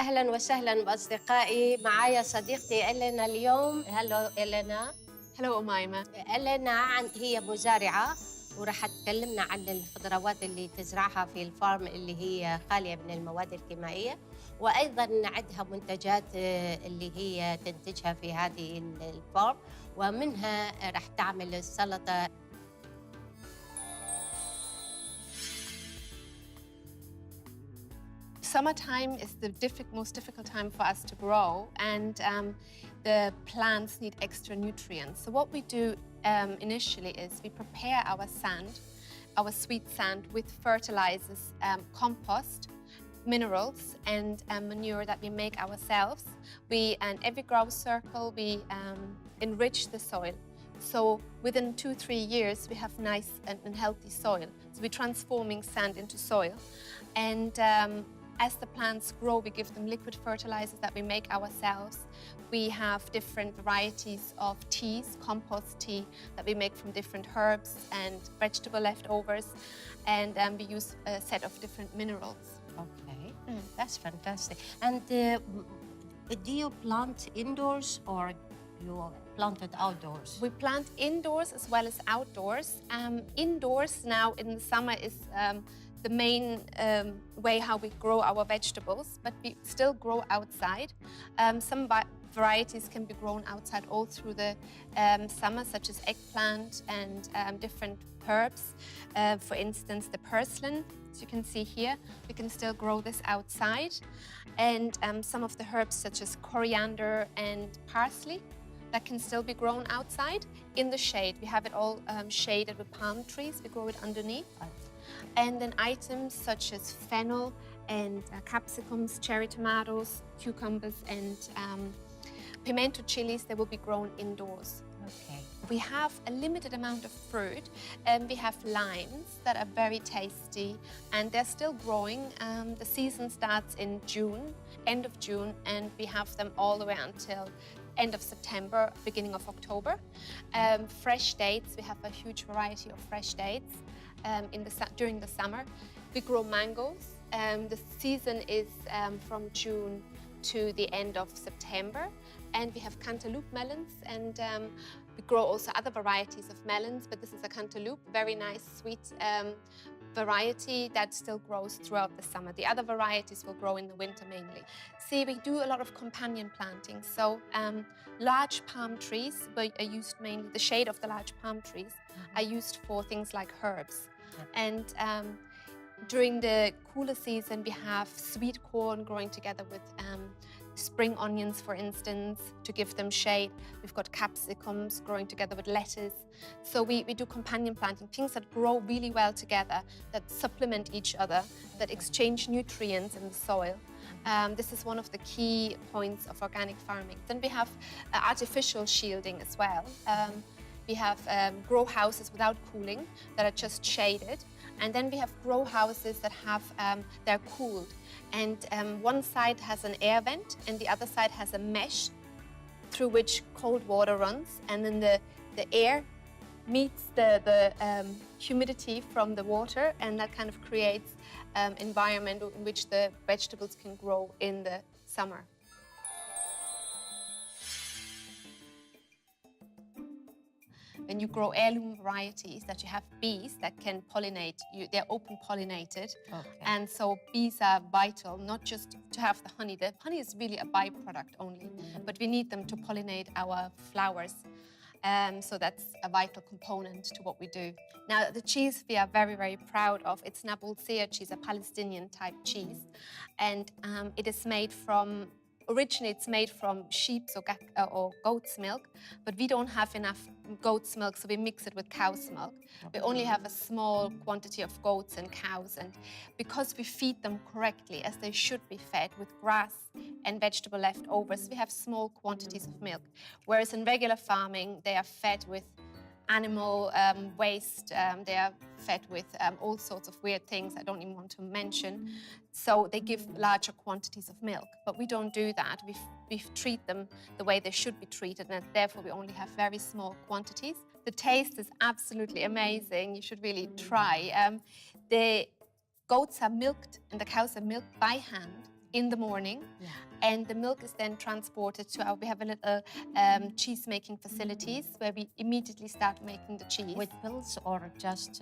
أهلاً وسهلاً بأصدقائي. معايا صديقتي إلينا اليوم. هلو إلينا. Hello, Omaima. إلينا هي مزارعة وراح تكلمنا عن الخضروات اللي تزرعها في الفارم اللي هي خالية من المواد الكيميائية، وأيضاً عندها منتجات اللي هي تنتجها في هذه الفارم، ومنها راح تعمل السلطة. Summertime is the most difficult time for us to grow, and the plants need extra nutrients. So what we do initially is we prepare our sand, our sweet sand, with fertilizers, compost, minerals, and manure that we make ourselves. And every grow circle, we enrich the soil. So within 2-3 years, we have nice and healthy soil. So we're transforming sand into soil. And as the plants grow, we give them liquid fertilizers that we make ourselves. We have different varieties of teas, compost tea, that we make from different herbs and vegetable leftovers. And we use a set of different minerals. Okay, that's fantastic. And do you plant indoors or you plant it outdoors? We plant indoors as well as outdoors. Indoors now in the summer is the main way how we grow our vegetables, but we still grow outside. Some varieties can be grown outside all through the summer, such as eggplant and different herbs. For instance, the purslane, as you can see here, we can still grow this outside. And some of the herbs such as coriander and parsley, that can still be grown outside in the shade. We have it all shaded with palm trees. We grow it underneath. And then items such as fennel and capsicums, cherry tomatoes, cucumbers, and pimento chilies, they will be grown indoors. Okay. We have a limited amount of fruit. We have limes that are very tasty, and they're still growing. The season starts in June, end of June, and we have them all the way until end of September, beginning of October. Fresh dates, we have a huge variety of fresh dates during the summer. We grow mangoes. The season is from June to the end of September. And we have cantaloupe melons, and we grow also other varieties of melons, but this is a cantaloupe, very nice, sweet variety that still grows throughout the summer. The other varieties will grow in the winter mainly. See, we do a lot of companion planting. So large palm trees are used mainly, the shade of the large palm trees are used for things like herbs. And during the cooler season, we have sweet corn growing together with spring onions, for instance, to give them shade. We've got capsicums growing together with lettuce. So we do companion planting, things that grow really well together, that supplement each other, that exchange nutrients in the soil. This is one of the key points of organic farming. Then we have artificial shielding as well. We have grow houses without cooling that are just shaded. And then we have grow houses that have, they're cooled. And one side has an air vent and the other side has a mesh through which cold water runs. And then the air meets the humidity from the water, and that kind of creates environment in which the vegetables can grow in the summer. When you grow heirloom varieties, that you have bees that can pollinate, they're open pollinated. Okay. And so bees are vital, not just to have the honey. The honey is really a byproduct only, but we need them to pollinate our flowers. So that's a vital component to what we do. Now, the cheese we are very, very proud of, it's Nabulsia cheese, a Palestinian type cheese. And it is made from, originally it's made from sheep's or goat's milk, but we don't have enough goat's milk, so we mix it with cow's milk. We only have a small quantity of goats and cows, and because we feed them correctly, as they should be fed with grass and vegetable leftovers, we have small quantities of milk. Whereas in regular farming, they are fed with animal waste, they are fed with all sorts of weird things I don't even want to mention. So they give larger quantities of milk, but we don't do that. We treat them the way they should be treated, and therefore we only have very small quantities. The taste is absolutely amazing. You should really try. The goats are milked and the cows are milked by hand. in the morning, and the milk is then transported to we have a little cheese making facilities where we immediately start making the cheese. With pills or just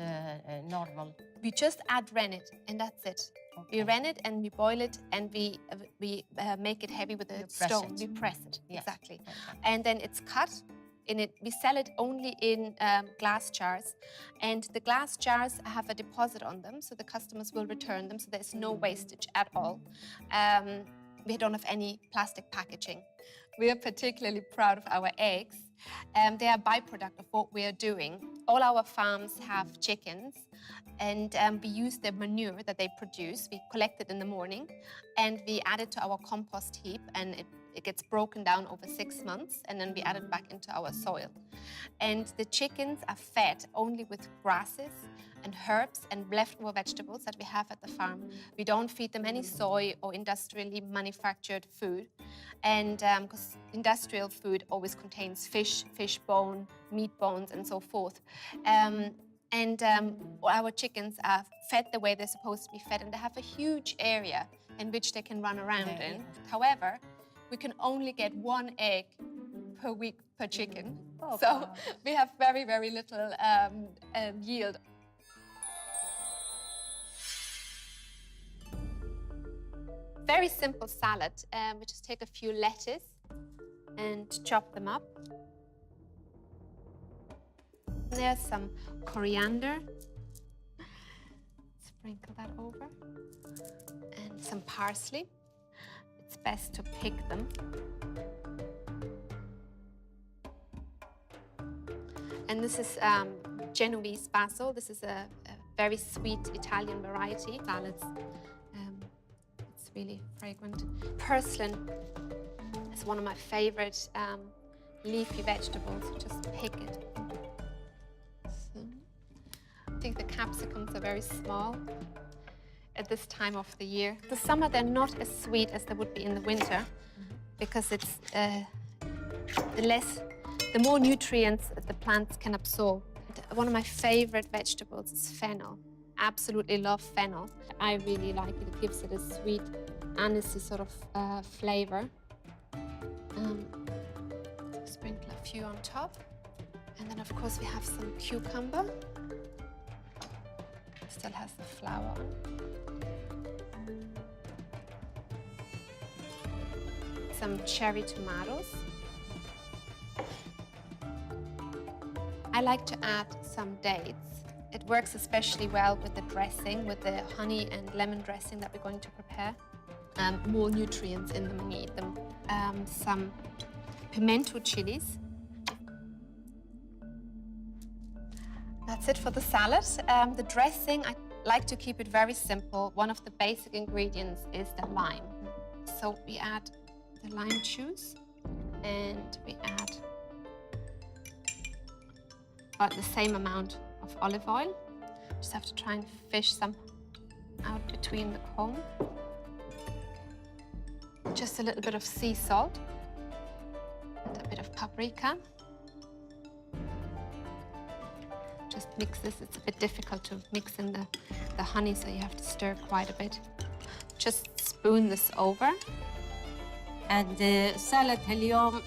normal? We just add rennet, and that's it. Okay. We ren it and we boil it, and we make it heavy with a stone. We press it, yes. Exactly. Okay. And then it's cut. We sell it only in glass jars, and the glass jars have a deposit on them, so the customers will return them, so there's no wastage at all. We don't have any plastic packaging. We are particularly proud of our eggs. They are a byproduct of what we are doing. All our farms have chickens, and we use the manure that they produce. We collect it in the morning, and we add it to our compost heap, and it gets broken down over 6 months, and then we add it back into our soil. And the chickens are fed only with grasses and herbs and leftover vegetables that we have at the farm. We don't feed them any soy or industrially manufactured food. And because industrial food always contains fish bone, meat bones, and so forth. Our chickens are fed the way they're supposed to be fed, and they have a huge area in which they can run around in. However, we can only get 1 egg per week per chicken. Oh, so we have very, very little yield. Very simple salad. We just take a few lettuce and chop them up. There's some coriander. Sprinkle that over. And some parsley. It's best to pick them. And this is Genoese basil. This is a very sweet Italian variety salads. It's really fragrant. Purslane is one of my favorite leafy vegetables. Just pick it. So, I think the capsicums are very small at this time of the year. The summer, they're not as sweet as they would be in the winter, because it's the more nutrients that the plants can absorb. One of my favorite vegetables is fennel. Absolutely love fennel. I really like it. It gives it a sweet, anisey sort of flavor. Sprinkle a few on top. And then, of course, we have some cucumber. Still has the flower on. Some cherry tomatoes. I like to add some dates. It works especially well with the dressing, with the honey and lemon dressing that we're going to prepare. More nutrients in them, we need them. Some pimento chilies. That's it for the salad. The dressing, I like to keep it very simple. One of the basic ingredients is the lime. So we add the lime juice, and we add about the same amount of olive oil. Just have to try and fish some out between the comb. Just a little bit of sea salt and a bit of paprika. Just mix this. It's a bit difficult to mix in the honey, so you have to stir quite a bit. Just spoon this over. سالة اليوم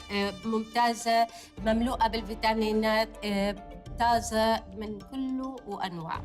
ممتازة، مملوءة بالفيتامينات، طازة من كله وأنواعه.